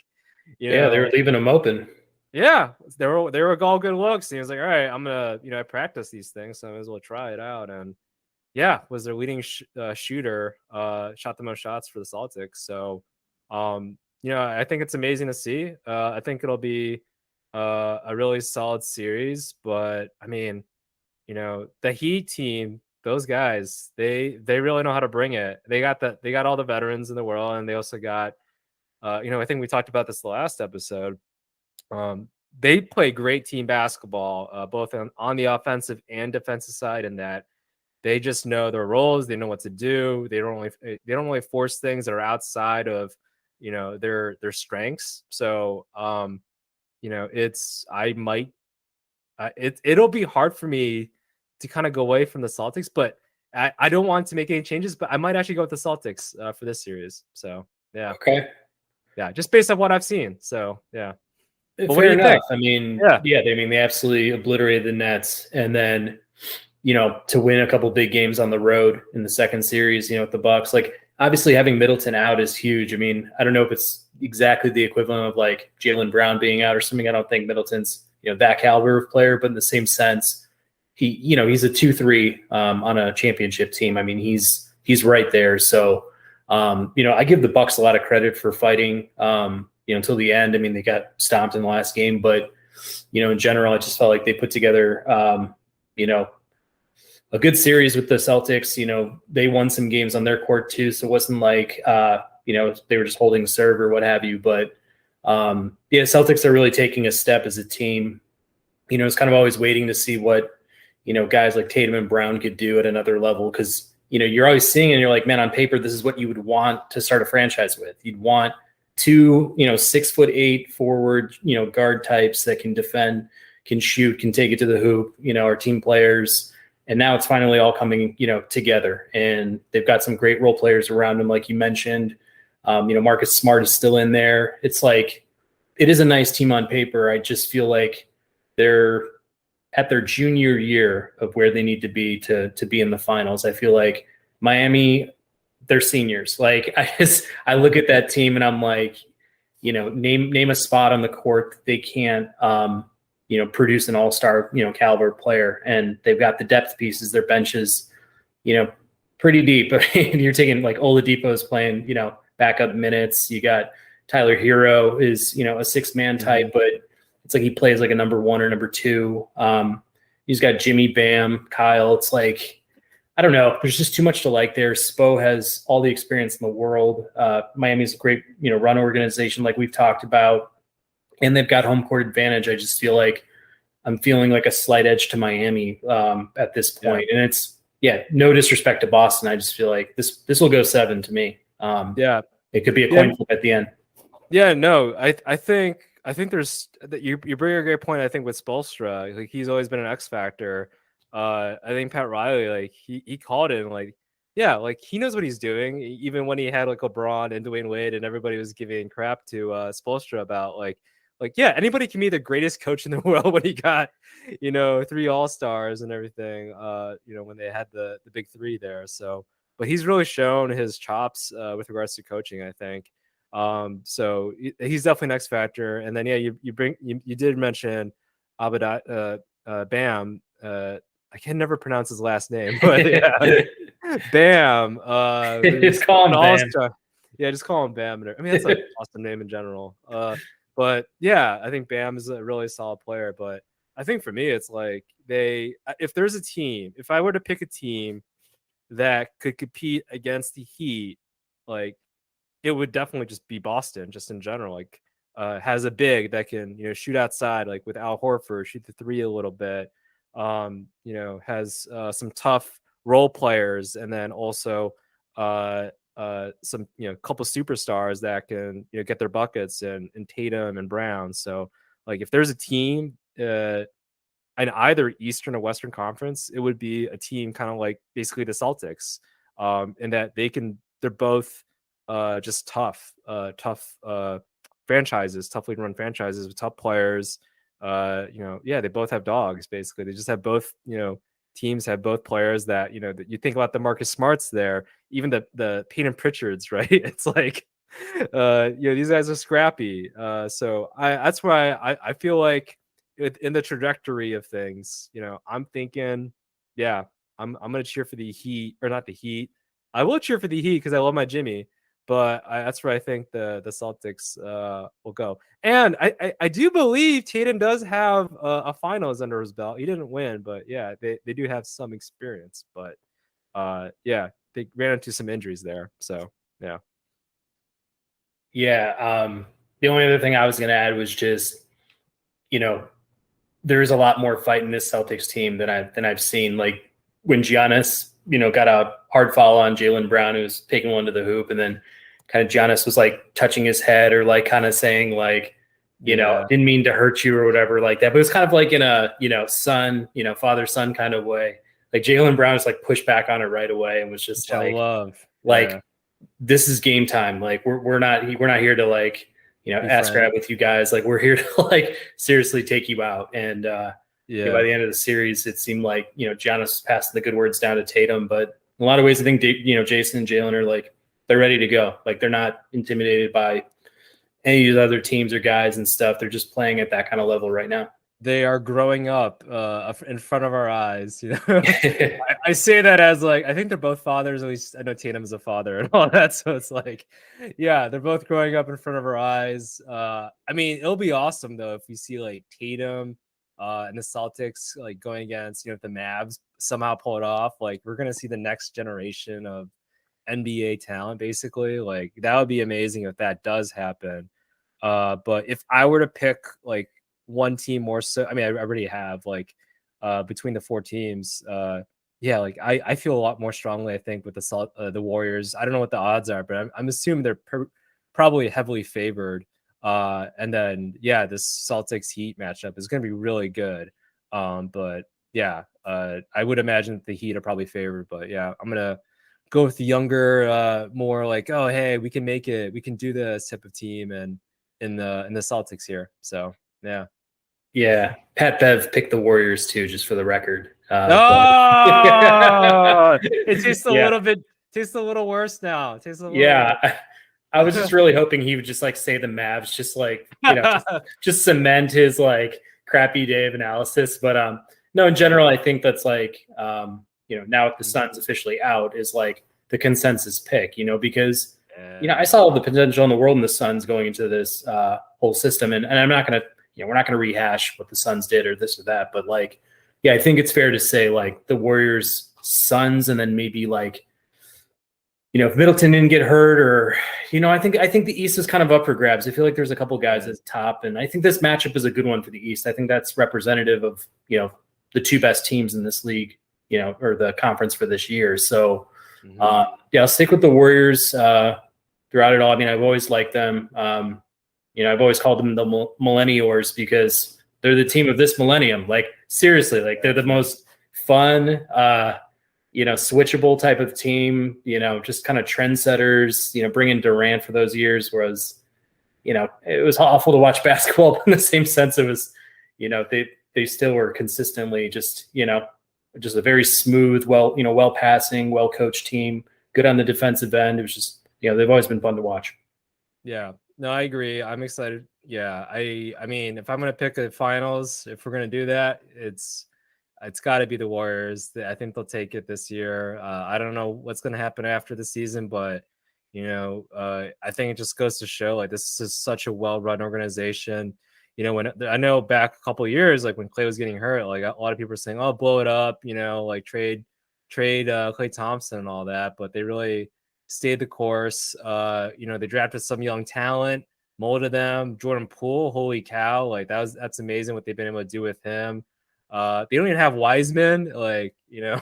Yeah, they were leaving him open. Yeah, they were all good looks. And he was like, all right, I'm gonna, I practice these things, so I might as well try it out. And yeah, was their leading shooter, shot the most shots for the Celtics. So, I think it's amazing to see. I think it'll be a really solid series. But I mean, the Heat team, those guys, they really know how to bring it. They got all the veterans in the world, and they also got, I think we talked about this the last episode. They play great team basketball, both on the offensive and defensive side, and that they just know their roles. They know what to do. They don't really force things that are outside of, their strengths. So, it'll be hard for me to kind of go away from the Celtics, but I don't want to make any changes, but I might actually go with the Celtics for this series. So yeah. Okay. Yeah. Just based on what I've seen. So yeah. But what fair do you enough. think? I mean, Yeah. they absolutely obliterated the Nets. And then, to win a couple big games on the road in the second series, with the Bucks, like obviously having Middleton out is huge. I mean, I don't know if it's exactly the equivalent of like Jaylen Brown being out or something. I don't think Middleton's, that caliber of player, but in the same sense, he's a 2-3 on a championship team. I mean, he's right there. So, I give the Bucks a lot of credit for fighting, until the end. I mean, they got stomped in the last game, but, in general, I just felt like they put together, a good series with the Celtics. They won some games on their court too. So it wasn't like, they were just holding serve or what have you. But Celtics are really taking a step as a team. It's kind of always waiting to see what, guys like Tatum and Brown could do at another level. Cause, you're always seeing and you're like, man, on paper, this is what you would want to start a franchise with. You'd want two, 6'8" forward, guard types that can defend, can shoot, can take it to the hoop, are team players. And now it's finally all coming, together. And they've got some great role players around them, like you mentioned. Marcus Smart is still in there. It's like, it is a nice team on paper. I just feel like they're at their junior year of where they need to be to be in the finals. I feel like Miami, they're seniors. Like I look at that team and I'm like, name a spot on the court that they can't, produce an all-star, caliber player. And they've got the depth pieces, their benches, pretty deep. You're taking like Oladipo's playing, backup minutes. You got Tyler Hero is, a 6-man type, but it's like he plays like a number 1 or number 2. He's got Jimmy, Bam, Kyle. It's like, I don't know. There's just too much to like there. Spo has all the experience in the world. Miami's a great, run organization like we've talked about. And they've got home court advantage. I just feel like I'm feeling like a slight edge to Miami at this point. And it's, no disrespect to Boston. I just feel like this will go 7 to me. It could be a coin flip at the end. Yeah, no, I think there's that you bring a great point. I think with Spoelstra, like he's always been an X factor. I think Pat Riley, like he called it, like he knows what he's doing. Even when he had like LeBron and Dwayne Wade, and everybody was giving crap to Spoelstra about like anybody can be the greatest coach in the world when he got 3 All-Stars and everything. When they had the big 3 there. So, but he's really shown his chops with regards to coaching, I think. So he's definitely an X factor. And then you did mention Bam. I can never pronounce his last name, but Bam. Just call him Bam. Yeah, just call him Bam. I mean, that's an awesome name in general. But yeah, I think Bam is a really solid player. But I think for me, it's like if there's a team, if I were to pick a team that could compete against the Heat, like it would definitely just be Boston, just in general. Like has a big that can shoot outside, like with Al Horford, shoot the 3 a little bit. Has some tough role players, and then also some couple superstars that can get their buckets and Tatum and Brown. So like if there's a team in either Eastern or Western Conference, it would be a team kind of like basically the Celtics, in that they're both just tough franchises, toughly run franchises with tough players. They both have dogs. Basically, they just have both teams have both players that, that you think about the Marcus Smarts there, even the Peyton Pritchards, right? It's like, these guys are scrappy. So that's why I feel like in the trajectory of things, I'm thinking, yeah, I'm gonna cheer for the Heat, or not the Heat. I will cheer for the Heat because I love my Jimmy, but that's where I think the Celtics will go. And I do believe Tatum does have a finals under his belt. He didn't win, but yeah, they do have some experience. But yeah, they ran into some injuries there. So yeah. Yeah. The only other thing I was going to add was just, there's a lot more fight in this Celtics team than I've seen. Like when Giannis, got a hard foul on Jaylen Brown, who was taking one to the hoop, and then kind of Giannis was like touching his head or like kind of saying like, didn't mean to hurt you or whatever like that. But it was kind of like in a, son, father son kind of way. Like Jaylen Brown was like pushed back on it right away and was just Which like, I love. this is game time. Like we're not here to like, ask grab with you guys. Like we're here to like seriously take you out. And by the end of the series, it seemed like, Giannis was passing the good words down to Tatum, but in a lot of ways, I think, Jason and Jalen are like, they're ready to go. Like they're not intimidated by any of the other teams or guys and stuff. They're just playing at that kind of level right now. They are growing up in front of our eyes. I say that as like, I think they're both fathers. At least I know Tatum's a father and all that. So it's like, yeah, they're both growing up in front of our eyes. I mean, it'll be awesome though if we see like Tatum and the Celtics like going against, if the Mavs somehow pull it off. Like we're gonna see the next generation of NBA talent, basically. Like that would be amazing if that does happen. But if I were to pick like one team more so, I mean, I already have like between the four teams. Yeah, like I feel a lot more strongly, I think, with the Warriors. I don't know what the odds are, but I'm assuming they're probably heavily favored. And then yeah, this Celtics Heat matchup is going to be really good. But yeah, I would imagine that the Heat are probably favored. But yeah, I'm gonna go with the younger, more like, oh hey, we can make it, we can do this type of team, and in the Celtics here. So yeah. Yeah, Pat Bev picked the Warriors too, just for the record. It tastes a little bit, tastes a little worse now. I was just really hoping he would just like say the Mavs, just like just cement his like crappy day of analysis. But no, in general, I think that's like now with the Suns officially out is like the consensus pick. Because I saw all the potential in the world in the Suns going into this whole system, and I'm not gonna. We're not going to rehash what the Suns did or this or that, but like, yeah, I think it's fair to say like the Warriors, Suns, and then maybe like, if Middleton didn't get hurt or, I think the East is kind of up for grabs. I feel like there's a couple guys at the top, and I think this matchup is a good one for the East. I think that's representative of, the two best teams in this league, or the conference for this year. So, I'll stick with the Warriors throughout it all. I mean, I've always liked them. I've always called them the millennials because they're the team of this millennium. Like seriously, like they're the most fun, switchable type of team, just kind of trendsetters, bringing Durant for those years. Whereas, it was awful to watch basketball, but in the same sense, it was, they still were consistently just a very smooth, well passing, well coached team, good on the defensive end. It was just, they've always been fun to watch. Yeah. No, I agree. I'm excited. Yeah, I mean, if I'm gonna pick a finals, if we're gonna do that, it's got to be the Warriors. I think they'll take it this year. I don't know what's gonna happen after the season, but I think it just goes to show like this is such a well-run organization. When I know back a couple of years, like when Clay was getting hurt, like a lot of people were saying, "Oh, blow it up," like trade Clay Thompson and all that, but they really stayed the course. They drafted some young talent, molded them. Jordan Poole, holy cow, like that's amazing what they've been able to do with him. They don't even have Wiseman, like yeah,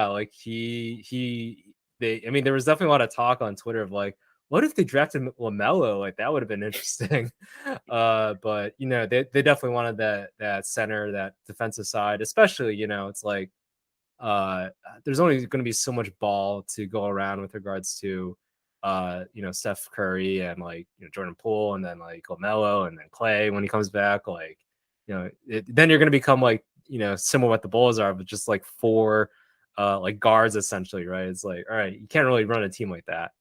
like I mean, there was definitely a lot of talk on Twitter of like, what if they drafted LaMelo? Like that would have been interesting. But they definitely wanted that center, that defensive side, especially. It's like there's only going to be so much ball to go around with regards to Steph Curry and like Jordan Poole, and then like LaMelo, and then Clay when he comes back. Like then you're going to become like similar what the Bulls are, but just like 4 like guards essentially, right? It's like, all right, you can't really run a team like that.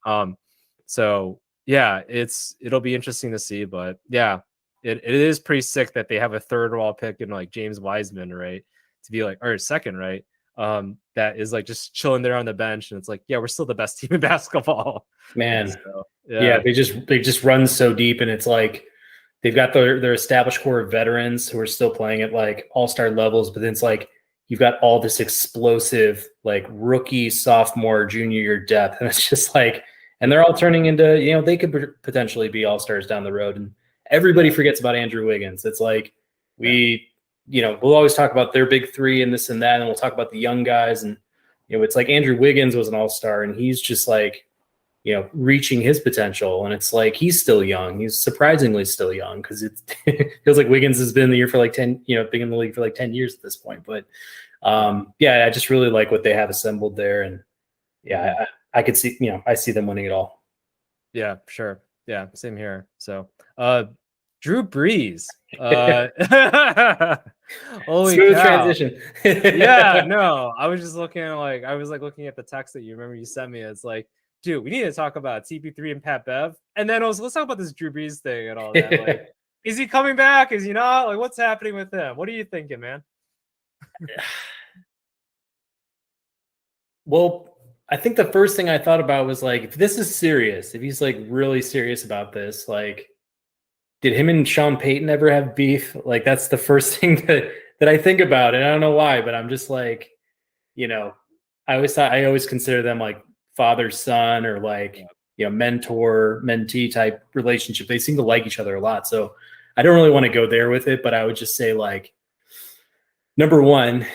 So yeah, it'll be interesting to see, but yeah, it is pretty sick that they have a third overall pick in like James Wiseman, right? To be like, or second, right? That is like just chilling there on the bench, and it's like, yeah, we're still the best team in basketball. Man, So, yeah, they just run so deep, and it's like they've got their established core of veterans who are still playing at like all-star levels, but then it's like you've got all this explosive like rookie, sophomore, junior year depth, and it's just like, and they're all turning into, they could potentially be all-stars down the road, and everybody forgets about Andrew Wiggins. It's like we'll always talk about their big three and this and that, and we'll talk about the young guys, and it's like Andrew Wiggins was an all-star, and he's just like, reaching his potential. And it's like, he's still young. He's surprisingly still young, because it feels like Wiggins has been in the year for like 10, been in the league for like 10 years at this point. But I just really like what they have assembled there. And yeah, I could see, I see them winning it all. Yeah, sure. Yeah, same here. So, Drew Brees. Holy Smooth cow. transition. Yeah, no, I was just looking at the text that you remember you sent me. It's like, dude, we need to talk about CP3 and Pat Bev. And then let's talk about this Drew Brees thing and all that. Like, is he coming back? Is he not? Like, what's happening with him? What are you thinking, man? Well, I think the first thing I thought about was like, if this is serious, if he's like really serious about this, like, did him and Sean Payton ever have beef? Like, that's the first thing that I think about. And I don't know why, but I'm just like, I always consider them like father son, or like mentor mentee type relationship. They seem to like each other a lot, so I don't really want to go there with it, but I would just say, like, number one,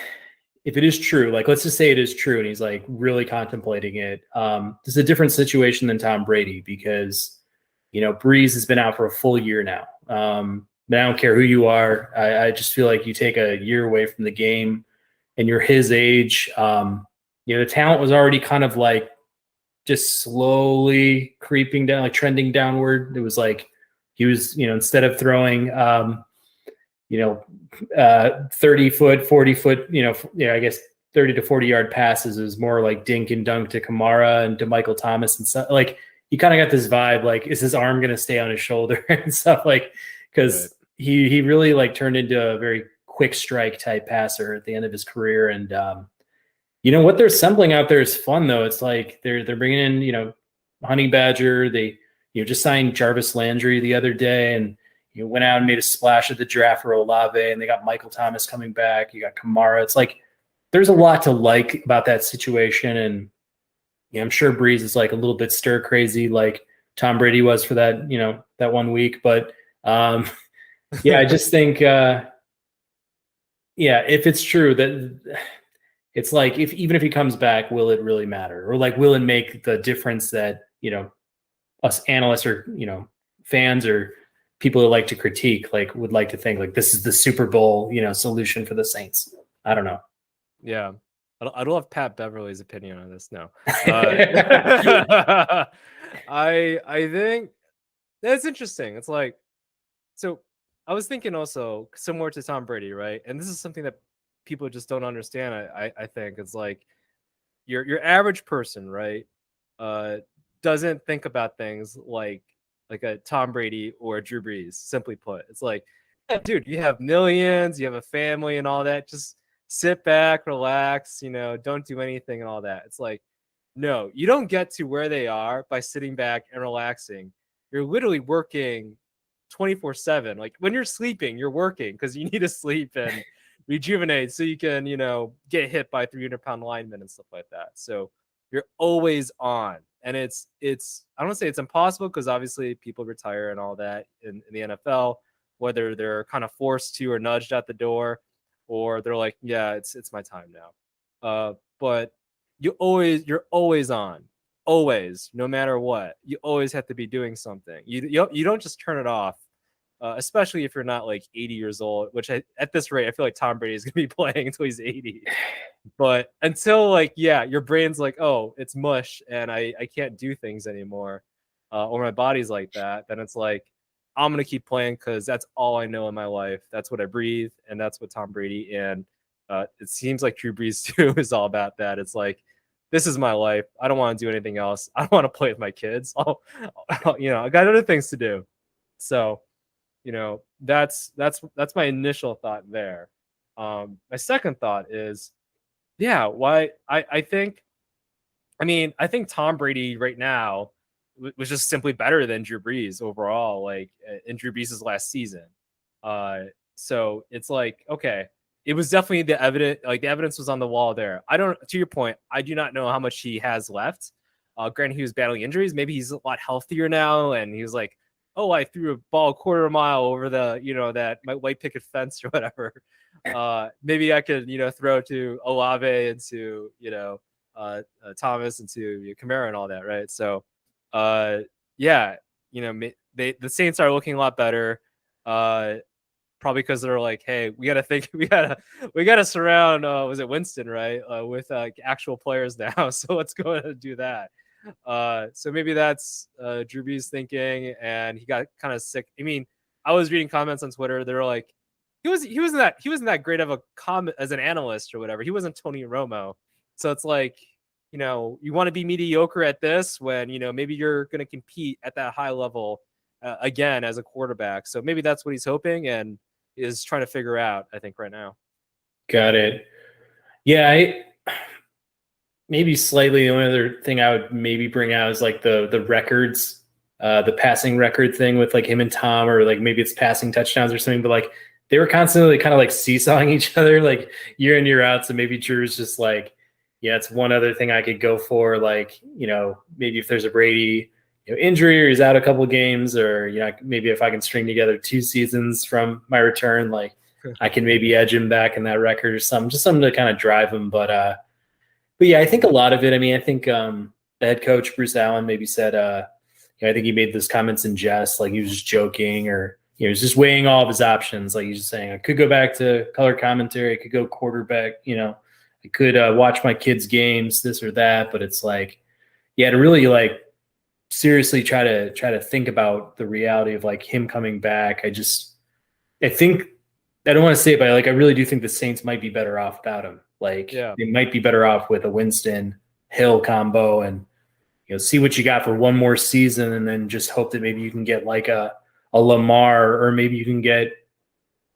if it is true, like, let's just say it is true and he's like really contemplating it, this is a different situation than Tom Brady, because Breeze has been out for a full year now. But I don't care who you are, I just feel like you take a year away from the game and you're his age. The talent was already kind of like just slowly creeping down, like trending downward. It was like he was, instead of throwing, 30 foot, 40 foot, I guess 30 to 40 yard passes, it was more like dink and dunk to Kamara and to Michael Thomas and stuff. Like, you kind of got this vibe, like, is his arm going to stay on his shoulder and stuff, like, because he really like turned into a very quick strike type passer at the end of his career. And, what they're assembling out there is fun, though. It's like they're bringing in, Honey Badger. They just signed Jarvis Landry the other day, and went out and made a splash at the draft for Olave, and they got Michael Thomas coming back. You got Kamara. It's like there's a lot to like about that situation, and I'm sure Breeze is like a little bit stir crazy, like Tom Brady was for that that 1 week. But I just think if it's true that. It's like, even if he comes back, will it really matter? Or like, will it make the difference that, us analysts or, fans or people who like to critique, like, would like to think like this is the Super Bowl, solution for the Saints? I don't know. Yeah. I don't have Pat Beverley's opinion on this. No. I think that's interesting. It's like, so I was thinking also similar to Tom Brady, right? And this is something that people just don't understand. I think it's like your average person, right, doesn't think about things like a Tom Brady or a Drew Brees. Simply put, it's like, yeah, dude, you have millions, you have a family and all that. Just sit back, relax, don't do anything and all that. It's like, no, you don't get to where they are by sitting back and relaxing. You're literally working 24/7. Like, when you're sleeping, you're working because you need to sleep and rejuvenate so you can, get hit by 300-pound linemen and stuff like that. So you're always on. And it's I don't say it's impossible, because obviously people retire and all that in the NFL, whether they're kind of forced to or nudged at the door, or they're like, yeah, it's my time now. But you're always on. Always, no matter what. You always have to be doing something. You don't just turn it off. Especially if you're not like 80 years old, which at this rate, I feel like Tom Brady is going to be playing until he's 80. But until, like, your brain's like, oh, it's mush and I can't do things anymore, or my body's like that, then it's like, I'm going to keep playing because that's all I know in my life. That's what I breathe. And that's what Tom Brady and It seems like Drew Brees too is all about that. It's like, this is my life. I don't want to do anything else. I don't want to play with my kids. I got other things to do. So, that's my initial thought there. My second thought is, yeah, why I think Tom Brady right now was just simply better than Drew Brees overall, like in Drew Brees' last season. So it's like, okay, it was definitely the evidence was on the wall there. To your point, I do not know how much he has left. Granted, he was battling injuries. Maybe he's a lot healthier now, and he was like, oh, I threw a ball a quarter mile over that my white picket fence or whatever. Maybe I could, throw to Olave and to, Thomas and to Kamara and all that, right? So, yeah, the Saints are looking a lot better. Probably because they're like, hey, we gotta surround was it Winston, right? With actual players now. So let's go ahead and do that. So maybe that's Drew Brees thinking, and he got kind of sick. I mean, I was reading comments on Twitter. They were like, he wasn't that great of a comment as an analyst or whatever. He wasn't Tony Romo. So it's like, you want to be mediocre at this when maybe you're going to compete at that high level again as a quarterback. So maybe that's what he's hoping and is trying to figure out, I think, right now. Got it. Yeah, maybe slightly the only other thing I would maybe bring out is like the records, the passing record thing with like him and Tom, or like maybe it's passing touchdowns or something, but like they were constantly kind of like seesawing each other like year in, year out. So maybe Drew's just like, yeah, it's one other thing I could go for. Like, maybe if there's a Brady injury or he's out a couple of games, or, maybe if I can string together 2 seasons from my return, like I can maybe edge him back in that record or something, just something to kind of drive him. But yeah, I think a lot of it, I think the head coach, Bruce Allen, maybe said, I think he made those comments in jest, like he was just joking, or, he was just weighing all of his options. Like he's just saying, I could go back to color commentary. I could go quarterback, I could watch my kids' games, this or that. But it's like, yeah, to really like seriously try to think about the reality of like him coming back. I think, I don't want to say it, but like I really do think the Saints might be better off without him. Like they might be better off with a Winston Hill combo, and see what you got for one more season, and then just hope that maybe you can get like a Lamar, or maybe you can get,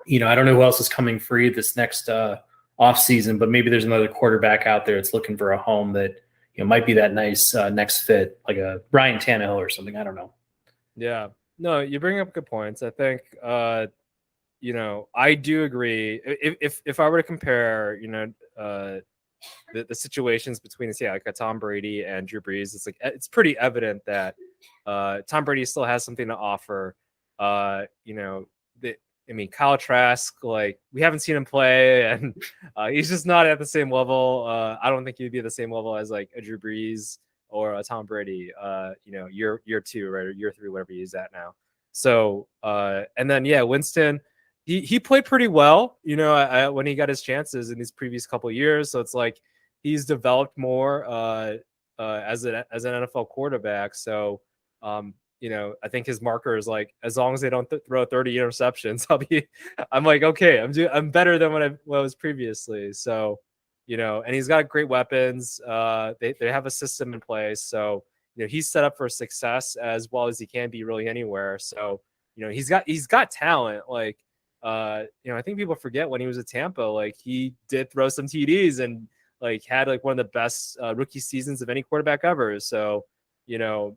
I don't know who else is coming free this next off season, but maybe there's another quarterback out there that's looking for a home that might be that nice next fit, like a Ryan Tannehill or something. I don't know. Yeah, no, you bring up good points. I think I do agree. If I were to compare, the situations between, like a Tom Brady and Drew Brees, it's pretty evident that Tom Brady still has something to offer. Kyle Trask, like we haven't seen him play, and he's just not at the same level. I don't think he'd be at the same level as like a Drew Brees or a Tom Brady. Year 2, right, or year 3, whatever he's at now. So, and then Winston, he played pretty well, when he got his chances in these previous couple of years. So it's like he's developed more as an NFL quarterback. So, I think his marker is like, as long as they don't throw 30 interceptions, I'm like, okay, I'm better than what I was previously. So, and he's got great weapons. They have a system in place. So, he's set up for success as well as he can be really anywhere. So, he's got talent. Like, I think people forget when he was at Tampa, like he did throw some TDs and like had like one of the best rookie seasons of any quarterback ever. So, hit a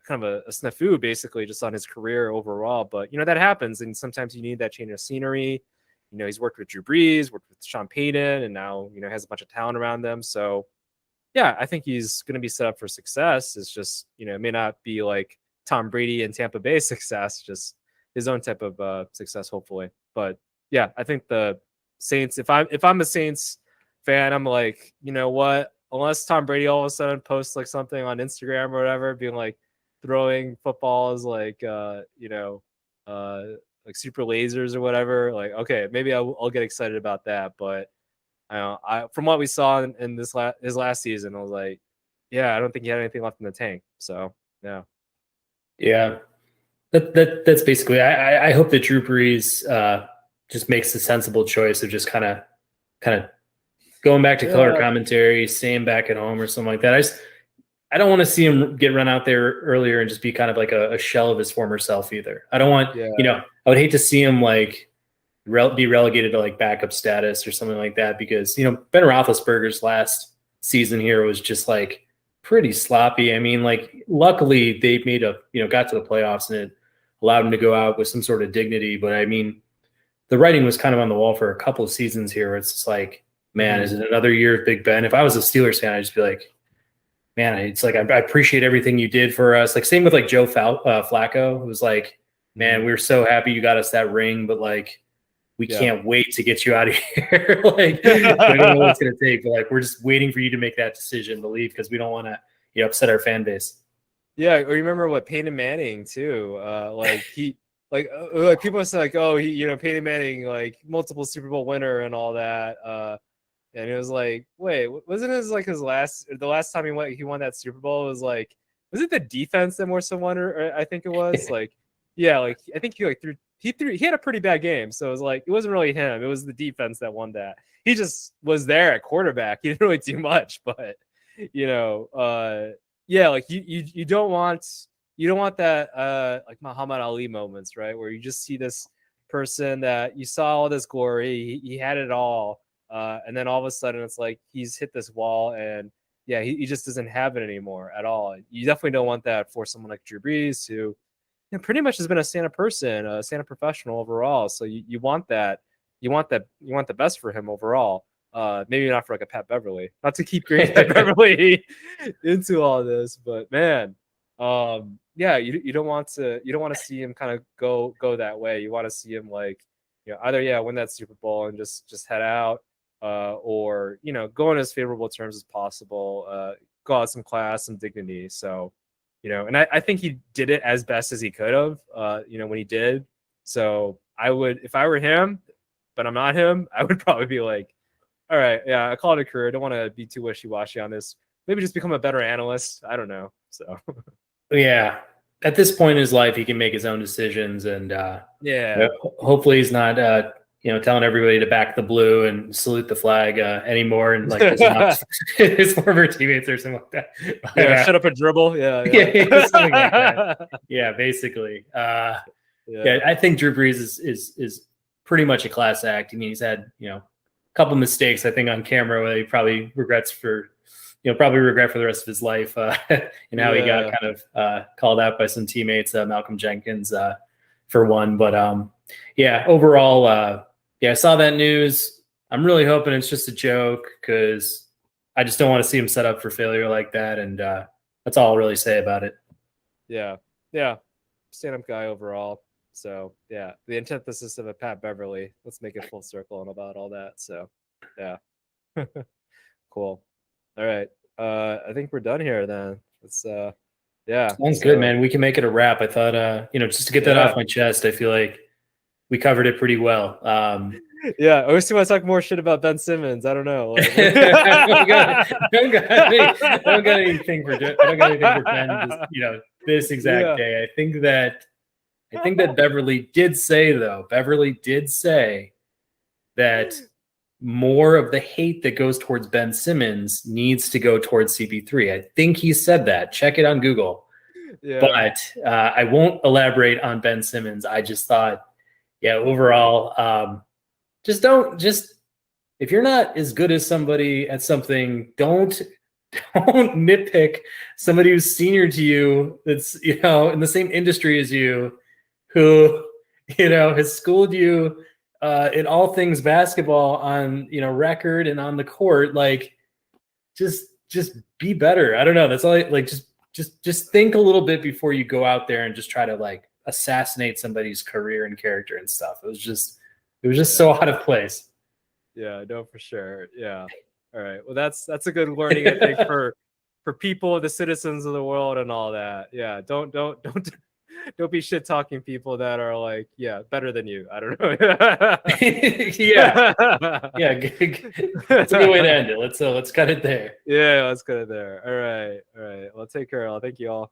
kind of a snafu basically just on his career overall. But that happens, and sometimes you need that change of scenery. He's worked with Drew Brees, worked with Sean Payton, and now has a bunch of talent around them. So yeah, I think he's going to be set up for success. It's just it may not be like Tom Brady and Tampa Bay success, just his own type of success, hopefully. But yeah, I think the Saints, if I'm a Saints fan, I'm like, you know what? Unless Tom Brady all of a sudden posts like something on Instagram or whatever, being like throwing footballs like like super lasers or whatever, like okay, maybe I'll get excited about that. But I from what we saw in his last season, I was like, yeah, I don't think he had anything left in the tank. So yeah. Yeah. That's basically, I hope that Drew Brees just makes the sensible choice of just kind of going back to color commentary, staying back at home or something like that. I don't want to see him get run out there earlier and just be kind of like a shell of his former self either. I don't want, I would hate to see him like be relegated to like backup status or something like that, because, Ben Roethlisberger's last season here was just like pretty sloppy. I mean, like, luckily they got to the playoffs and it allowed him to go out with some sort of dignity. But I mean, the writing was kind of on the wall for a couple of seasons here where it's just like, man, is it another year of Big Ben? If I was a Steelers fan, I'd just be like, man, it's like, I appreciate everything you did for us. Like, same with like Joe Flacco. It was like, man, we were so happy you got us that ring, but like, we can't wait to get you out of here. Like, I don't know what it's going to take, but like, we're just waiting for you to make that decision to leave because we don't want to upset our fan base. Yeah, or remember what Peyton Manning too? People say like, oh, Peyton Manning, like multiple Super Bowl winner and all that. And it was like, wait, wasn't the last time he won that Super Bowl was it the defense that Morrison won? Or I think it was I think he had a pretty bad game. So it was like, it wasn't really him. It was the defense that won that. He just was there at quarterback. He didn't really do much, but you don't want that like Muhammad Ali moments, right? Where you just see this person that you saw all this glory, he had it all. And then all of a sudden it's like he's hit this wall and he just doesn't have it anymore at all. You definitely don't want that for someone like Drew Brees, who pretty much has been a stand-up person, a stand-up professional overall. So you want that. You want the best for him overall. Maybe not for like a Pat Beverley. Not to keep Pat Beverley into all this, but man, you don't want to see him kind of go that way. You want to see him either win that Super Bowl and just head out, or go on as favorable terms as possible, go out some class, some dignity. So and I think he did it as best as he could have when he did. So I would, if I were him, but I'm not him, I would probably be like, all right, I call it a career. I don't want to be too wishy-washy on this. Maybe just become a better analyst. I don't know. So yeah, at this point in his life, he can make his own decisions, and hopefully he's not telling everybody to back the blue and salute the flag anymore, and like his former teammates or something like that. Shut up and dribble. Something like that. Basically. I think Drew Brees is pretty much a class act. I mean, he's had a couple mistakes, I think, on camera where he probably regret for the rest of his life, and how he got kind of called out by some teammates, Malcolm Jenkins for one. But overall, I saw that news. I'm really hoping it's just a joke, because I just don't want to see him set up for failure like that. And that's all I'll really say about it. Yeah. Stand-up guy overall. So the antithesis of a Pat Beverley. Let's make it full circle and about all that. So cool. All right. I think we're done here then. It's sounds good, man. We can make it a wrap. I thought just to get that off my chest, I feel like we covered it pretty well. I wish you want to talk more shit about Ben Simmons. I don't know. I don't got anything for Ben. This exact day. I think that Beverley did say that more of the hate that goes towards Ben Simmons needs to go towards CP3. I think he said that. Check it on Google. But I won't elaborate on Ben Simmons. I just thought, overall, if you're not as good as somebody at something, don't nitpick somebody who's senior to you, that's in the same industry as you, who has schooled you in all things basketball on record and on the court. Like, just be better. I don't know. That's all. Just think a little bit before you go out there and just try to assassinate somebody's career and character and stuff. It was just so out of place. Yeah, no, for sure. Yeah. All right. Well, that's a good learning, I think, for people, the citizens of the world and all that. Yeah. Don't be shit talking people that are better than you. I don't know. Yeah. That's a good way to end it. Let's cut it there. Yeah, let's cut it there. All right. Well, take care. Thank you all.